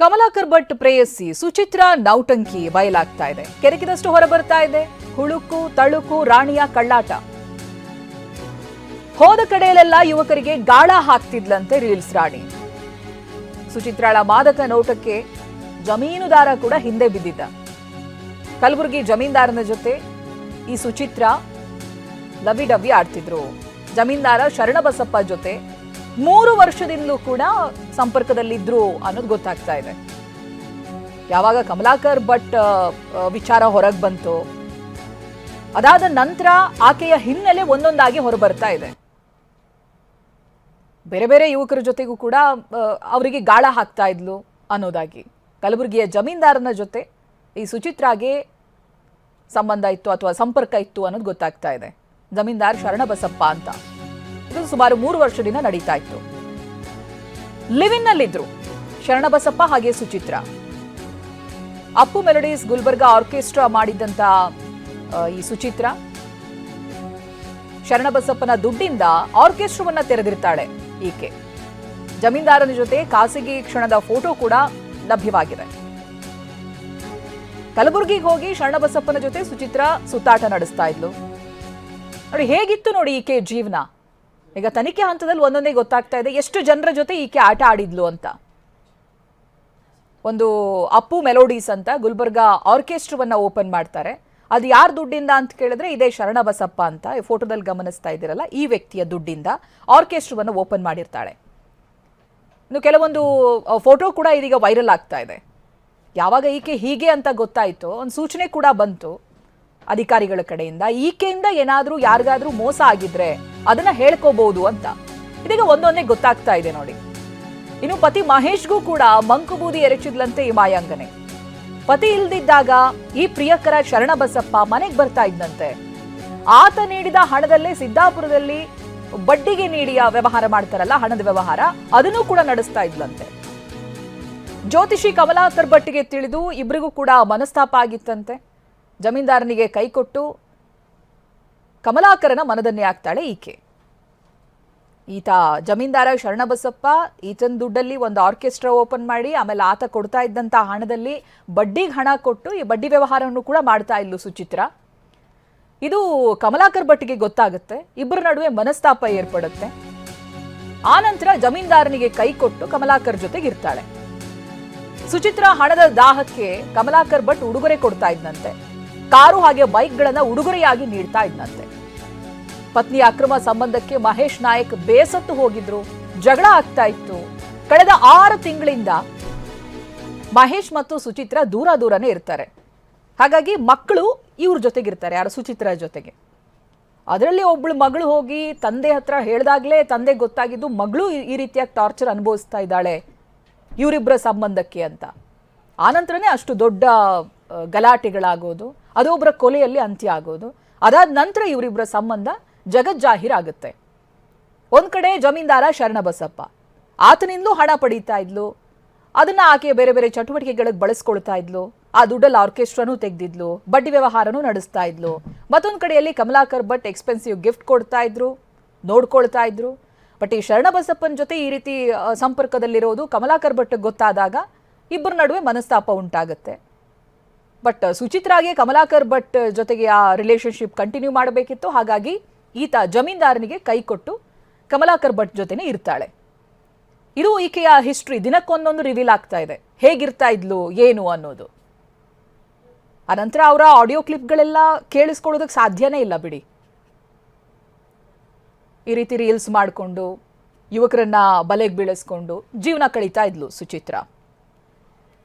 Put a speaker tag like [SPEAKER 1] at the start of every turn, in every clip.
[SPEAKER 1] ಕಮಲಾಕರ್ ಭಟ್ ಪ್ರೇಯಸಿ ಸುಚಿತ್ರಾ ನೌಟಂಕಿ ಬಯಲಾಗ್ತಾ ಇದೆ. ಕೆರಕಿದಷ್ಟು ಹೊರಬರ್ತಾ ಇದೆ. ಹುಳುಕು ತಳುಕು ರಾಣಿಯ ಕಳ್ಳಾಟ. ಹೋದ ಕಡೆಯಲ್ಲೆಲ್ಲ ಯುವಕರಿಗೆ ಗಾಳ ಹಾಕ್ತಿದ್ಲಂತೆ ರೀಲ್ಸ್ ರಾಣಿ. ಸುಚಿತ್ರಾಳ ಮಾದಕ ನೋಟಕ್ಕೆ ಜಮೀನುದಾರ ಕೂಡ ಹಿಂದೆ ಬಿದ್ದಿದ್ದ. ಕಲಬುರಗಿ ಜಮೀನ್ದಾರನ ಜೊತೆ ಈ ಸುಚಿತ್ರಾ ಲವಿ ಡವಿ ಆಡ್ತಿದ್ರು. ಜಮೀನ್ದಾರ ಶರಣಬಸಪ್ಪ ಜೊತೆ 3 ವರ್ಷದಿಂದಲೂ ಕೂಡ ಸಂಪರ್ಕದಲ್ಲಿದ್ರು ಅನ್ನೋದು ಗೊತ್ತಾಗ್ತಾ ಇದೆ. ಯಾವಾಗ ಕಮಲಾಕರ್ ಭಟ್ ವಿಚಾರ ಹೊರಗೆ ಬಂತು, ಅದಾದ ನಂತರ ಆಕೆಯ ಹಿನ್ನೆಲೆ ಒಂದೊಂದಾಗಿ ಹೊರಬರ್ತಾ ಇದೆ. ಬೇರೆ ಬೇರೆ ಯುವಕರ ಜೊತೆಗೂ ಕೂಡ ಅವರಿಗೆ ಗಾಳ ಹಾಕ್ತಾ ಇದ್ಲು ಅನ್ನೋದಾಗಿ. ಕಲಬುರಗಿಯ ಜಮೀನ್ದಾರನ ಜೊತೆ ಈ ಸುಚಿತ್ರಾಗೆ ಸಂಬಂಧ ಇತ್ತು ಅಥವಾ ಸಂಪರ್ಕ ಇತ್ತು ಅನ್ನೋದು ಗೊತ್ತಾಗ್ತಾ ಇದೆ. ಜಮೀನ್ದಾರ್ ಶರಣಬಸಪ್ಪ ಅಂತ. ಇದು ಸುಮಾರು 3 ವರ್ಷದಿಂದ ನಡೀತಾ ಇತ್ತು. ಲಿವಿನ್ ನಲ್ಲಿದ್ರು ಶರಣಬಸಪ್ಪ ಹಾಗೆ ಸುಚಿತ್ರಾ. ಅಪ್ಪು ಮೆಲೋಡೀಸ್ ಗುಲ್ಬರ್ಗಾ ಆರ್ಕೆಸ್ಟ್ರಾ ಮಾಡಿದ್ದಂತ ಈ ಸುಚಿತ್ರಾ ಶರಣಬಸಪ್ಪನ ದುಡ್ಡಿಂದ ಆರ್ಕೆಸ್ಟ್ರಾವನ್ನ ತೆರೆದಿರ್ತಾಳೆ ಈಕೆ. ಜಮೀನ್ದಾರನ ಜೊತೆ ಖಾಸಗಿ ಕ್ಷಣದ ಫೋಟೋ ಕೂಡ ಲಭ್ಯವಾಗಿದೆ. ಕಲಬುರಗಿಗೆ ಹೋಗಿ ಶರಣಬಸಪ್ಪನ ಜೊತೆ ಸುಚಿತ್ರಾ ಸುತ್ತಾಟ ನಡೆಸ್ತಾ ಇದ್ಲು. ನೋಡಿ ಹೇಗಿತ್ತು ನೋಡಿ ಈಕೆ ಜೀವನ. ಈಗ ತನಿಖೆ ಹಂತದಲ್ಲಿ ಒಂದೊಂದೇ ಗೊತ್ತಾಗ್ತಾ ಇದೆ ಎಷ್ಟು ಜನರ ಜೊತೆ ಈಕೆ ಆಟ ಆಡಿದ್ಲು ಅಂತ. ಒಂದು ಅಪ್ಪು ಮೆಲೋಡೀಸ್ ಅಂತ ಗುಲ್ಬರ್ಗಾ ಆರ್ಕೆಸ್ಟ್ರಾವನ್ನ ಓಪನ್ ಮಾಡ್ತಾರೆ. ಅದು ಯಾರ ದುಡ್ಡಿಂದ ಅಂತ ಕೇಳಿದ್ರೆ ಇದೇ ಶರಣಬಸಪ್ಪ ಅಂತ ಫೋಟೋದಲ್ಲಿ ಗಮನಿಸ್ತಾ ಇದ್ದೀರಲ್ಲ, ಈ ವ್ಯಕ್ತಿಯ ದುಡ್ಡಿಂದ ಆರ್ಕೆಸ್ಟ್ರಾವನ್ನ ಓಪನ್ ಮಾಡಿರ್ತಾಳೆ. ಇನ್ನು ಕೆಲವೊಂದು ಫೋಟೋ ಕೂಡ ಇದೀಗ ವೈರಲ್ ಆಗ್ತಾ ಇದೆ. ಯಾವಾಗ ಈಕೆ ಹೀಗೆ ಅಂತ ಗೊತ್ತಾಯಿತು, ಒಂದು ಸೂಚನೆ ಕೂಡ ಬಂತು ಅಧಿಕಾರಿಗಳ ಕಡೆಯಿಂದ, ಈಕೆಯಿಂದ ಏನಾದರೂ ಯಾರಿಗಾದ್ರೂ ಮೋಸ ಆಗಿದ್ರೆ ಅದನ್ನ ಹೇಳ್ಕೋಬಹುದು ಅಂತ. ಇದೀಗ ಒಂದೊಂದೇ ಗೊತ್ತಾಗ್ತಾ ಇದೆ ನೋಡಿ. ಇನ್ನು ಪತಿ ಮಹೇಶ್ಗೂ ಕೂಡ ಮಂಕು ಬೂದಿ ಎರಚಿದ್ಲಂತೆ ಈ ಮಾಯಾಂಗನೆ. ಪತಿ ಇಲ್ದಿದ್ದಾಗ ಈ ಪ್ರಿಯಕರ ಶರಣಬಸಪ್ಪ ಮನೆಗೆ ಬರ್ತಾ ಇದ್ದಂತೆ. ಆತ ನೀಡಿದ ಹಣದಲ್ಲೇ ಸಿದ್ದಾಪುರದಲ್ಲಿ ಬಡ್ಡಿಗೆ ನೀಡಿ ವ್ಯವಹಾರ ಮಾಡ್ತಾರಲ್ಲ, ಹಣದ ವ್ಯವಹಾರ, ಅದನ್ನು ಕೂಡ ನಡೆಸ್ತಾ ಇದ್ಲಂತೆ. ಜ್ಯೋತಿಷಿ ಕಮಲಾಕರ್ ಭಟ್ಗೆ ತಿಳಿದು ಇಬ್ಬರಿಗೂ ಕೂಡ ಮನಸ್ತಾಪ ಆಗಿತ್ತಂತೆ. ಜಮೀನ್ದಾರನಿಗೆ ಕೈಕೊಟ್ಟು ಕಮಲಾಕರನ ಮನದನ್ನೇ ಆಗ್ತಾಳೆ ಈಕೆ. ಈತ ಜಮೀನ್ದಾರ ಶರಣಬಸಪ್ಪ ಈತನ ದುಡ್ಡಲ್ಲಿ ಒಂದು ಆರ್ಕೆಸ್ಟ್ರಾ ಓಪನ್ ಮಾಡಿ ಆಮೇಲೆ ಆತ ಕೊಡ್ತಾ ಇದ್ದಂತ ಹಣದಲ್ಲಿ ಬಡ್ಡಿಗೆ ಹಣ ಕೊಟ್ಟು ಈ ಬಡ್ಡಿ ವ್ಯವಹಾರವನ್ನು ಕೂಡ ಮಾಡ್ತಾ ಇದ್ಲು ಸುಚಿತ್ರಾ. ಇದು ಕಮಲಾಕರ್ ಭಟ್ಗೆ ಗೊತ್ತಾಗುತ್ತೆ. ಇಬ್ಬರ ನಡುವೆ ಮನಸ್ತಾಪ ಏರ್ಪಡುತ್ತೆ. ಆನಂತರ ಜಮೀನ್ದಾರನಿಗೆ ಕೈ ಕೊಟ್ಟು ಕಮಲಾಕರ್ ಜೊತೆಗಿರ್ತಾಳೆ. ಸುಚಿತ್ರಾ ಹಣದ ದಾಹಕ್ಕೆ ಕಮಲಾಕರ್ ಭಟ್ ಉಡುಗೊರೆ ಕೊಡ್ತಾ ಇದ್ದಂತೆ. ಕಾರು ಹಾಗೆ ಬೈಕ್ಗಳನ್ನ ಉಡುಗೊರೆಯಾಗಿ ನೀಡ್ತಾ ಇದ್ದಂತೆ. ಪತ್ನಿ ಅಕ್ರಮ ಸಂಬಂಧಕ್ಕೆ ಮಹೇಶ್ ನಾಯಕ್ ಬೇಸತ್ತು ಹೋಗಿದ್ರು. ಜಗಳ ಆಗ್ತಾ ಇತ್ತು. ಕಳೆದ 6 ತಿಂಗಳಿಂದ ಮಹೇಶ್ ಮತ್ತು ಸುಚಿತ್ರಾ ದೂರನೇ ಇರ್ತಾರೆ. ಹಾಗಾಗಿ ಮಕ್ಕಳು ಇವ್ರ ಜೊತೆಗಿರ್ತಾರೆ, ಯಾರು ಸುಚಿತ್ರಾ ಜೊತೆಗೆ. ಅದರಲ್ಲಿ ಒಬ್ಳು ಮಗಳು ಹೋಗಿ ತಂದೆ ಹತ್ರ ಹೇಳ್ದಾಗ್ಲೇ ತಂದೆ ಗೊತ್ತಾಗಿದ್ದು ಮಗಳು ಈ ರೀತಿಯಾಗಿ ಟಾರ್ಚರ್ ಅನುಭವಿಸ್ತಾ ಇದ್ದಾಳೆ ಇವರಿಬ್ಬರ ಸಂಬಂಧಕ್ಕೆ ಅಂತ. ಆನಂತರನೇ ಅಷ್ಟು ದೊಡ್ಡ ಗಲಾಟೆಗಳಾಗೋದು, ಅದೊಬ್ಬರ ಕೊಲೆಯಲ್ಲಿ ಅಂತ್ಯ ಆಗೋದು. ಅದಾದ ನಂತರ ಇವರಿಬ್ಬರ ಸಂಬಂಧ ಜಗಜ್ಜಾಹೀರಾಗುತ್ತೆ. ಒಂದ್ ಕಡೆ ಜಮೀನ್ದಾರ ಶರಣಬಸಪ್ಪ, ಆತನಿಂದಲೂ ಹಣ ಪಡೀತಾ ಇದ್ಲು. ಅದನ್ನ ಆಕೆ ಬೇರೆ ಬೇರೆ ಚಟುವಟಿಕೆಗಳಿಗೆ ಬಳಸ್ಕೊಳ್ತಾ ಇದ್ಲು. ಆ ದುಡ್ಡಲ್ಲಿ ಆರ್ಕೆಸ್ಟ್ರಾನೂ ತೆಗೆದಿದ್ಲು, ಬಡ್ಡಿ ವ್ಯವಹಾರನೂ ನಡೆಸ್ತಾ ಇದ್ಲು. ಮತ್ತೊಂದು ಕಡೆಯಲ್ಲಿ ಕಮಲಾಕರ್ ಭಟ್ ಎಕ್ಸ್ಪೆನ್ಸಿವ್ ಗಿಫ್ಟ್ ಕೊಡ್ತಾ ಇದ್ರು, ನೋಡ್ಕೊಳ್ತಾ ಇದ್ರು. ಬಟ್ ಈ ಶರಣಬಸಪ್ಪನ ಜೊತೆ ಈ ರೀತಿ ಸಂಪರ್ಕದಲ್ಲಿರೋದು ಕಮಲಾಕರ್ ಭಟ್ ಗೊತ್ತಾದಾಗ ಇಬ್ಬರ ನಡುವೆ ಮನಸ್ತಾಪ ಉಂಟಾಗುತ್ತೆ. ಬಟ್ ಸುಚಿತ್ರಾಗೆ ಕಮಲಾಕರ್ ಭಟ್ ಜೊತೆಗೆ ಆ ರಿಲೇಶನ್ಶಿಪ್ ಕಂಟಿನ್ಯೂ ಮಾಡಬೇಕಿತ್ತು. ಹಾಗಾಗಿ ಈತ ಜಮೀನ್ದಾರನಿಗೆ ಕೈ ಕೊಟ್ಟು ಕಮಲಾಕರ್ ಭಟ್ ಜೊತೆನೇ ಇರ್ತಾಳೆ. ಇದು ಈಕೆಯ ಹಿಸ್ಟ್ರಿ. ದಿನಕ್ಕೊಂದೊಂದು ರಿವೀಲ್ ಆಗ್ತಾ ಇದೆ, ಹೇಗಿರ್ತಾ ಇದ್ಲು ಏನು ಅನ್ನೋದು. ಅನಂತರ ಅವರ ಆಡಿಯೋ ಕ್ಲಿಪ್ಗಳೆಲ್ಲ ಕೇಳಿಸ್ಕೊಳ್ಳೋದಕ್ಕೆ ಸಾಧ್ಯನೇ ಇಲ್ಲ ಬಿಡಿ. ಈ ರೀತಿ ರೀಲ್ಸ್ ಮಾಡಿಕೊಂಡು ಯುವಕರನ್ನ ಬಲೆಗೆ ಬೀಳಿಸ್ಕೊಂಡು ಜೀವನ ಕಳೀತಾ ಇದ್ಲು ಸುಚಿತ್ರಾ.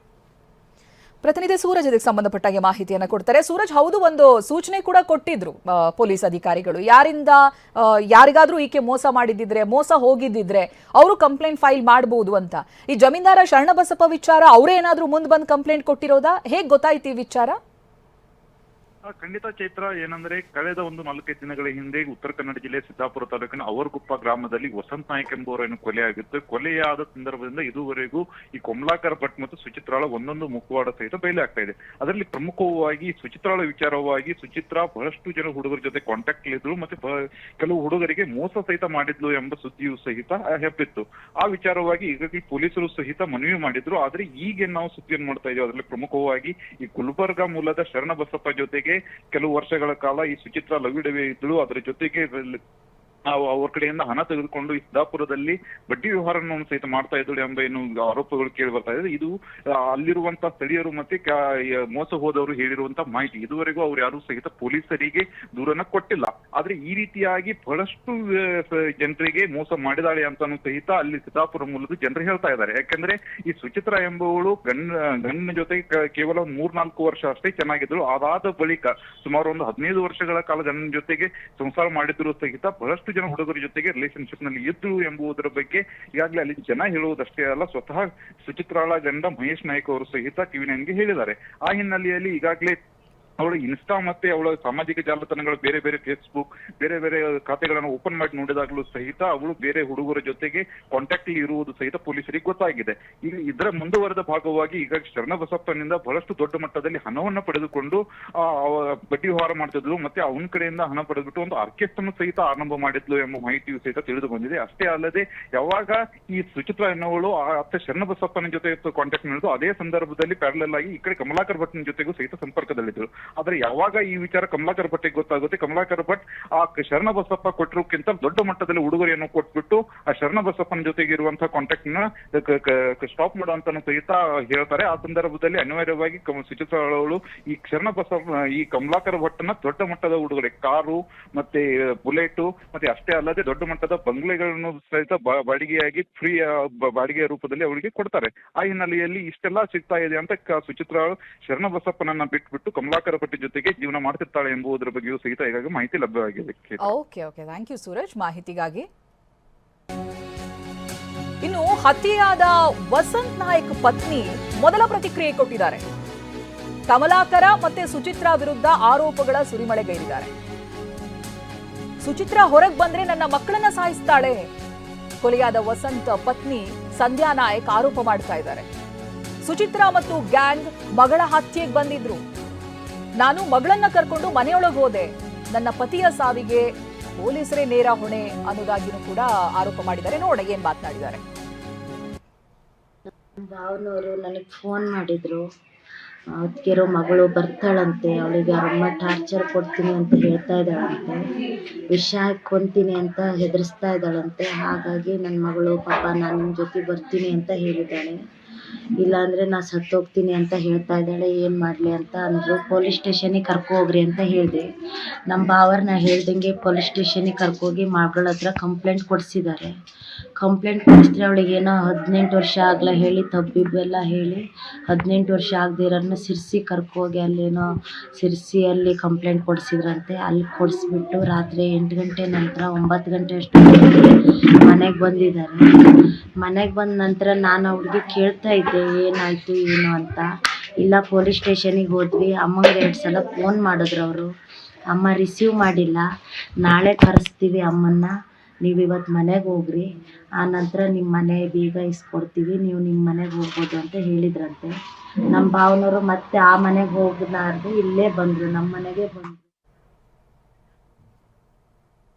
[SPEAKER 1] ಪ್ರತಿನಿಧಿ ಸೂರಜ್ ಇದಕ್ಕೆ ಸಂಬಂಧಪಟ್ಟಾಗೆ ಮಾಹಿತಿಯನ್ನು ಕೊಡ್ತಾರೆ. ಸೂರಜ್, ಹೌದು, ಒಂದು ಸೂಚನೆ ಕೂಡ ಕೊಟ್ಟಿದ್ರು ಪೊಲೀಸ್ ಅಧಿಕಾರಿಗಳು, ಯಾರಿಗಾದ್ರೂ ಈಕೆ ಮೋಸ ಮಾಡಿದ್ದಿದ್ರೆ, ಮೋಸ ಹೋಗಿದ್ದಿದ್ರೆ ಅವರು ಕಂಪ್ಲೇಂಟ್ ಫೈಲ್ ಮಾಡಬಹುದು ಅಂತ. ಈ ಜಮೀನ್ದಾರ ಶರಣಬಸಪ್ಪ ವಿಚಾರ ಅವರೇ ಏನಾದ್ರೂ ಮುಂದೆ ಬಂದು ಕಂಪ್ಲೇಂಟ್ ಕೊಟ್ಟಿರೋದಾ? ಹೇಗೆ ಗೊತ್ತಾಯ್ತು ಈ ವಿಚಾರ?
[SPEAKER 2] ಖಂಡಿತ ಚೈತ್ರ. ಏನಂದ್ರೆ ಕಳೆದ ಒಂದು 4-5 ದಿನಗಳ ಹಿಂದೆ ಉತ್ತರ ಕನ್ನಡ ಜಿಲ್ಲೆ ಸಿದ್ದಾಪುರ ತಾಲೂಕಿನ ಅವರ್ಗುಪ್ಪ ಗ್ರಾಮದಲ್ಲಿ ವಸಂತ್ ನಾಯ್ಕ್ ಎಂಬುವರನ್ನು ಕೊಲೆಯಾಗಿತ್ತು. ಕೊಲೆಯಾದ ಸಂದರ್ಭದಿಂದ ಇದುವರೆಗೂ ಈ ಕಮಲಾಕರ ಭಟ್ ಮತ್ತು ಸುಚಿತ್ರಾಳ ಒಂದೊಂದು ಮುಖವಾಡ ಸಹಿತ ಬಯಲು ಆಗ್ತಾ ಇದೆ. ಅದರಲ್ಲಿ ಪ್ರಮುಖವಾಗಿ ಸುಚಿತ್ರಾಳ ವಿಚಾರವಾಗಿ ಸುಚಿತ್ರಾ ಬಹಳಷ್ಟು ಜನ ಹುಡುಗರ ಜೊತೆ ಕಾಂಟ್ಯಾಕ್ಟ್ ಇದ್ರು, ಮತ್ತೆ ಕೆಲವು ಹುಡುಗರಿಗೆ ಮೋಸ ಸಹಿತ ಮಾಡಿದ್ಲು ಎಂಬ ಸುದ್ದಿಯು ಸಹಿತ ಹೆಬ್ಬಿತ್ತು. ಆ ವಿಚಾರವಾಗಿ ಈಗಾಗಲೇ ಪೊಲೀಸರು ಸಹಿತ ಮನವಿ ಮಾಡಿದ್ರು. ಆದ್ರೆ ಈಗ ನಾವು ಸುದ್ದಿಯನ್ನು ಮಾಡ್ತಾ ಇದ್ದೀವಿ. ಅದರಲ್ಲಿ ಪ್ರಮುಖವಾಗಿ ಈ ಗುಲ್ಬರ್ಗಾ ಮೂಲದ ಶರಣಬಸಪ್ಪ ಜೊತೆಗೆ ಕೆಲವು ವರ್ಷಗಳ ಕಾಲ ಈ ಸುಚಿತ್ರಾ ಲವಿಡವೆ ಇದ್ದಳು. ಅದರ ಜೊತೆಗೆ ಅವ್ರ ಕಡೆಯಿಂದ ಹಣ ತೆಗೆದುಕೊಂಡು ಈ ಸಿದ್ದಾಪುರದಲ್ಲಿ ಬಡ್ಡಿ ವ್ಯವಹಾರವನ್ನು ಸಹಿತ ಮಾಡ್ತಾ ಇದ್ದಳು ಎಂಬ ಏನು ಆರೋಪಗಳು ಕೇಳಿ ಬರ್ತಾ ಇದೆ. ಇದು ಅಲ್ಲಿರುವಂತಹ ಸ್ಥಳೀಯರು ಮತ್ತೆ ಮೋಸ ಹೋದವರು ಹೇಳಿರುವಂತಹ ಮಾಹಿತಿ. ಇದುವರೆಗೂ ಅವ್ರು ಯಾರು ಸಹಿತ ಪೊಲೀಸರಿಗೆ ದೂರನ್ನ ಕೊಟ್ಟಿಲ್ಲ. ಆದ್ರೆ ಈ ರೀತಿಯಾಗಿ ಬಹಳಷ್ಟು ಜನರಿಗೆ ಮೋಸ ಮಾಡಿದಾಳೆ ಅಂತಾನು ಸಹಿತ ಅಲ್ಲಿ ಸಿದ್ದಾಪುರ ಮೂಲದ ಜನರು ಹೇಳ್ತಾ ಇದ್ದಾರೆ. ಯಾಕಂದ್ರೆ ಈ ಸುಚಿತ್ರಾ ಎಂಬುವಳು ಗಂಡನ ಜೊತೆ ಕೇವಲ 3-4 ವರ್ಷ ಅಷ್ಟೇ ಚೆನ್ನಾಗಿದ್ರು. ಅದಾದ ಬಳಿಕ ಸುಮಾರು ಒಂದು 15 ವರ್ಷಗಳ ಕಾಲ ಗಂಡನ ಜೊತೆಗೆ ಸಂಸಾರ ಮಾಡಿದ್ರು ಸಹಿತ ಬಹಳಷ್ಟು ಜನ ಹುಡುಗರ ಜೊತೆಗೆ ರಿಲೇಶನ್ಶಿಪ್ ನಲ್ಲಿ ಇದ್ರು ಎಂಬುದರ ಬಗ್ಗೆ ಈಗಾಗಲೇ ಅಲ್ಲಿ ಜನ ಹೇಳುವುದಷ್ಟೇ ಅಲ್ಲ, ಸ್ವತಃ ಸುಚಿತ್ರಾಳ ಗಂಡ ಮಹೇಶ್ ನಾಯ್ಕ್ ಅವರು ಸಹಿತ ಟಿವಿ9ಗೆ ಹೇಳಿದ್ದಾರೆ. ಆ ಹಿನ್ನೆಲೆಯಲ್ಲಿ ಈಗಾಗಲೇ ಅವಳು ಇನ್ಸ್ಟಾ ಮತ್ತೆ ಅವಳ ಸಾಮಾಜಿಕ ಜಾಲತಾಣಗಳು ಬೇರೆ ಬೇರೆ ಫೇಸ್ಬುಕ್ ಬೇರೆ ಬೇರೆ ಖಾತೆಗಳನ್ನು ಓಪನ್ ಮಾಡಿ ನೋಡಿದಾಗಲೂ ಸಹಿತ ಅವಳು ಬೇರೆ ಹುಡುಗರ ಜೊತೆಗೆ ಕಾಂಟ್ಯಾಕ್ಟ್ ಇರುವುದು ಸಹಿತ ಪೊಲೀಸರಿಗೆ ಗೊತ್ತಾಗಿದೆ. ಈಗ ಇದರ ಮುಂದುವರೆದ ಭಾಗವಾಗಿ ಈಗ ಶರಣಬಸಪ್ಪನಿಂದ ಬಹಳಷ್ಟು ದೊಡ್ಡ ಮಟ್ಟದಲ್ಲಿ ಹಣವನ್ನ ಪಡೆದುಕೊಂಡು ಬಡ್ಡಿ ವ್ಯವಹಾರ ಮಾಡ್ತಿದ್ಲು, ಮತ್ತೆ ಅವನ ಕಡೆಯಿಂದ ಹಣ ಪಡೆದುಬಿಟ್ಟು ಒಂದು ಆರ್ಕೆಸ್ಟ್ರನ್ನು ಸಹಿತ ಆರಂಭ ಮಾಡಿದ್ಲು ಎಂಬ ಮಾಹಿತಿಯು ಸಹಿತ ತಿಳಿದು ಬಂದಿದೆ. ಅಷ್ಟೇ ಅಲ್ಲದೆ ಯಾವಾಗ ಈ ಸುಚಿತ್ರಾ ಎನ್ನುವಳು ಅತ್ತೆ ಶರಣಬಸಪ್ಪನ ಜೊತೆ ಕಾಂಟ್ಯಾಕ್ಟ್ ಮಾಡಿದ್ರು, ಅದೇ ಸಂದರ್ಭದಲ್ಲಿ ಪ್ಯಾರಲಲ್ ಆಗಿ ಈ ಕಡೆ ಕಮಲಾಕರ್ ಭಟ್ನ ಜೊತೆಗೂ ಸಹಿತ ಸಂಪರ್ಕದಲ್ಲಿದ್ದರು. ಆದ್ರೆ ಯಾವಾಗ ಈ ವಿಚಾರ ಕಮಲಾಕರ್ ಭಟ್ಟಿಗೆ ಗೊತ್ತಾಗುತ್ತೆ, ಕಮಲಾಕರ್ ಭಟ್ ಆ ಶರಣಬಸಪ್ಪ ಕೊಟ್ಟಿರೋಕ್ಕಿಂತ ದೊಡ್ಡ ಮಟ್ಟದಲ್ಲಿ ಉಡುಗೊರೆಯನ್ನು ಕೊಟ್ಬಿಟ್ಟು ಆ ಶರಣಬಸಪ್ಪನ ಜೊತೆಗೆ ಇರುವಂತಹ ಕಾಂಟ್ಯಾಕ್ಟ್ ನ ಸ್ಟಾಪ್ ಮಾಡುವಂತ ಸಹಿತ ಹೇಳ್ತಾರೆ. ಆ ಸಂದರ್ಭದಲ್ಲಿ ಅನಿವಾರ್ಯವಾಗಿ ಸುಚಿತ್ರಾಳವಳು ಈ ಶರಣಬಸಪ್ಪ ಈ ಕಮಲಾಕರ್ ಭಟ್ಟನ ದೊಡ್ಡ ಮಟ್ಟದ ಉಡುಗೊರೆ ಕಾರು ಮತ್ತೆ ಬುಲೆಟ್ ಮತ್ತೆ ಅಷ್ಟೇ ಅಲ್ಲದೆ ದೊಡ್ಡ ಮಟ್ಟದ ಬಂಗ್ಲೆಗಳನ್ನು ಸಹಿತ ಬಾಡಿಗೆಯಾಗಿ ಫ್ರೀ ಬಾಡಿಗೆಯ ರೂಪದಲ್ಲಿ ಅವಳಿಗೆ ಕೊಡ್ತಾರೆ. ಆ ಹಿನ್ನೆಲೆಯಲ್ಲಿ ಇಷ್ಟೆಲ್ಲಾ ಸಿಗ್ತಾ ಇದೆ ಅಂತ ಸುಚಿತ್ರಾಳು ಶರಣಬಸಪ್ಪನನ್ನ ಬಿಟ್ಬಿಟ್ಟು ಕಮಲಾಕರ ಭಟ್ ಜೊತೆಗೆ ಜೀವನ ಮಾಡ್ತಿರ್ತಾಳೆ ಎಂಬುದರ ಬಗ್ಗೆಯೂ ಸಹಿತ ಈಗಾಗಲೇ ಮಾಹಿತಿ ಲಭ್ಯವಾಗಿದೆ.
[SPEAKER 1] ಓಕೆ, ಥ್ಯಾಂಕ್ ಯು ಸೂರಜ್ ಮಾಹಿತಿಗಾಗಿ. ಇನ್ನು ಹತ್ಯೆಯಾದ ವಸಂತ್ ನಾಯ್ಕ್ ಪತ್ನಿ ಮೊದಲ ಪ್ರತಿಕ್ರಿಯೆ ಕೊಟ್ಟಿದ್ದಾರೆ. ಕಮಲಾಕರ ಮತ್ತೆ ಸುಚಿತ್ರಾ ವಿರುದ್ಧ ಆರೋಪಗಳ ಸುರಿಮಳೆಗೈದಿದ್ದಾರೆ. ಸುಚಿತ್ರಾ ಹೊರಗೆ ಬಂದ್ರೆ ನನ್ನ ಮಕ್ಕಳನ್ನ ಸಾಯಿಸ್ತಾಳೆ, ಕೊಲೆಯಾದ ವಸಂತ್ ಪತ್ನಿ ಸಂಧ್ಯಾ ನಾಯಕ್ ಆರೋಪ ಮಾಡ್ತಾ ಇದ್ದಾರೆ. ಸುಚಿತ್ರಾ ಮತ್ತು ಗ್ಯಾಂಗ್ ಮಗಳ ಹತ್ಯೆಗೆ ಬಂದಿದ್ರು. ನಾನು ಮಗಳನ್ನ ಕರ್ಕೊಂಡು ಮನೆಯೊಳಗೆ ಹೋದೆ, ನನ್ನ ಪತಿಯ ಸಾವಿಗೆ ಪೊಲೀಸರೇ ನೇರ ಹೊಣೆ ಅನ್ನೋದಾಗಿನೂ ಕೂಡ ಆರೋಪ ಮಾಡಿದ್ದಾರೆ. ನೋಡ ಏನ್ ಮಾತನಾಡಿದ್ದಾರೆ.
[SPEAKER 3] ಭಾವನವರು ನನಗೆ ಫೋನ್ ಮಾಡಿದ್ರು, ಅದಕ್ಕಿರೋ ಮಗಳು ಬರ್ತಾಳಂತೆ, ಅವಳಿಗೆ ಅಮ್ಮ ಟಾರ್ಚರ್ ಕೊಡ್ತೀನಿ ಅಂತ ಹೇಳ್ತಾ ಇದ್ದಾಳಂತೆ, ವಿಷ ಹಾಕ್ಕೊಂತೀನಿ ಅಂತ ಹೆದರಿಸ್ತಾ ಇದ್ದಾಳಂತೆ. ಹಾಗಾಗಿ ನನ್ನ ಮಗಳು ಪಾಪ ನಾನು ನಿಮ್ಮ ಜೊತೆ ಬರ್ತೀನಿ ಅಂತ ಹೇಳಿದ್ದಾಳೆ, ಇಲ್ಲಾಂದರೆ ನಾ ಸತ್ತೋಗ್ತೀನಿ ಅಂತ ಹೇಳ್ತಾ ಇದ್ದಾಳೆ, ಏನು ಮಾಡಲಿ ಅಂತ ಅಂದರು. ಪೊಲೀಸ್ ಸ್ಟೇಷನಿಗೆ ಕರ್ಕೋಗ್ರಿ ಅಂತ ಹೇಳಿದೆ. ನಮ್ಮ ಭಾವರ್ನ ಹೇಳ್ದಂಗೆ ಪೊಲೀಸ್ ಸ್ಟೇಷನಿಗೆ ಕರ್ಕೋಗಿ ಮಗಳ ಹತ್ರ ಕಂಪ್ಲೇಂಟ್ ಕೊಡಿಸಿದ್ದಾರೆ. ಕಂಪ್ಲೇಂಟ್ ಕೊಡಿಸಿದ್ರೆ ಅವಳಿಗೇನೋ 18 ವರ್ಷ ಆಗಲ್ಲ ಹೇಳಿ ತಬ್ಬಿಬ್ಬೆಲ್ಲ ಹೇಳಿ 18 ವರ್ಷ ಆಗದಿರೋನ್ನ ಸಿರ್ಸಿ ಕರ್ಕೋಗಿ ಅಲ್ಲೇನೋ ಸಿರ್ಸಿಯಲ್ಲಿ ಕಂಪ್ಲೇಂಟ್ ಕೊಡಿಸಿದ್ರಂತೆ. ಅಲ್ಲಿ ಕೊಡಿಸ್ಬಿಟ್ಟು ರಾತ್ರಿ 8 ಗಂಟೆ ನಂತರ 9 ಗಂಟೆ ಅಷ್ಟೊತ್ತಿಗೆ ಮನೆಗೆ ಬಂದಿದ್ದಾರೆ. ಮನೆಗೆ ಬಂದ ನಂತರ ನಾನು ಅವ್ರಿಗೆ ಕೇಳ್ತಾ ಇದ್ದೆ ಏನಾಯಿತು ಏನು ಅಂತ. ಇಲ್ಲ ಪೊಲೀಸ್ ಸ್ಟೇಷನಿಗೆ ಹೋದ್ವಿ, ಅಮ್ಮಂಗೆ 2 ಸಲ ಫೋನ್ ಮಾಡಿದ್ರು ಅವರು. ಅಮ್ಮ ರಿಸೀವ್ ಮಾಡಿಲ್ಲ. ನಾಳೆ ಕರೆಸ್ತೀವಿ ಅಮ್ಮನ್ನ, ನೀವು ಇವತ್ತು ಮನೆಗೆ ಹೋಗ್ರಿ, ಆನಂತರ ನಿಮ್ಮ ಮನೆ ಬೀಗ ಇಸ್ಕೊಡ್ತೀವಿ, ನೀವು ನಿಮ್ಮ ಮನೆಗೆ ಹೋಗ್ಬೋದು ಅಂತ ಹೇಳಿದ್ರಂತೆ. ನಮ್ಮ ಭಾವನವರು ಮತ್ತೆ ಆ ಮನೆಗೆ ಹೋಗಲಾರ್ದು ಇಲ್ಲೇ ಬಂದರು, ನಮ್ಮ ಮನೆಗೆ ಬಂದರು.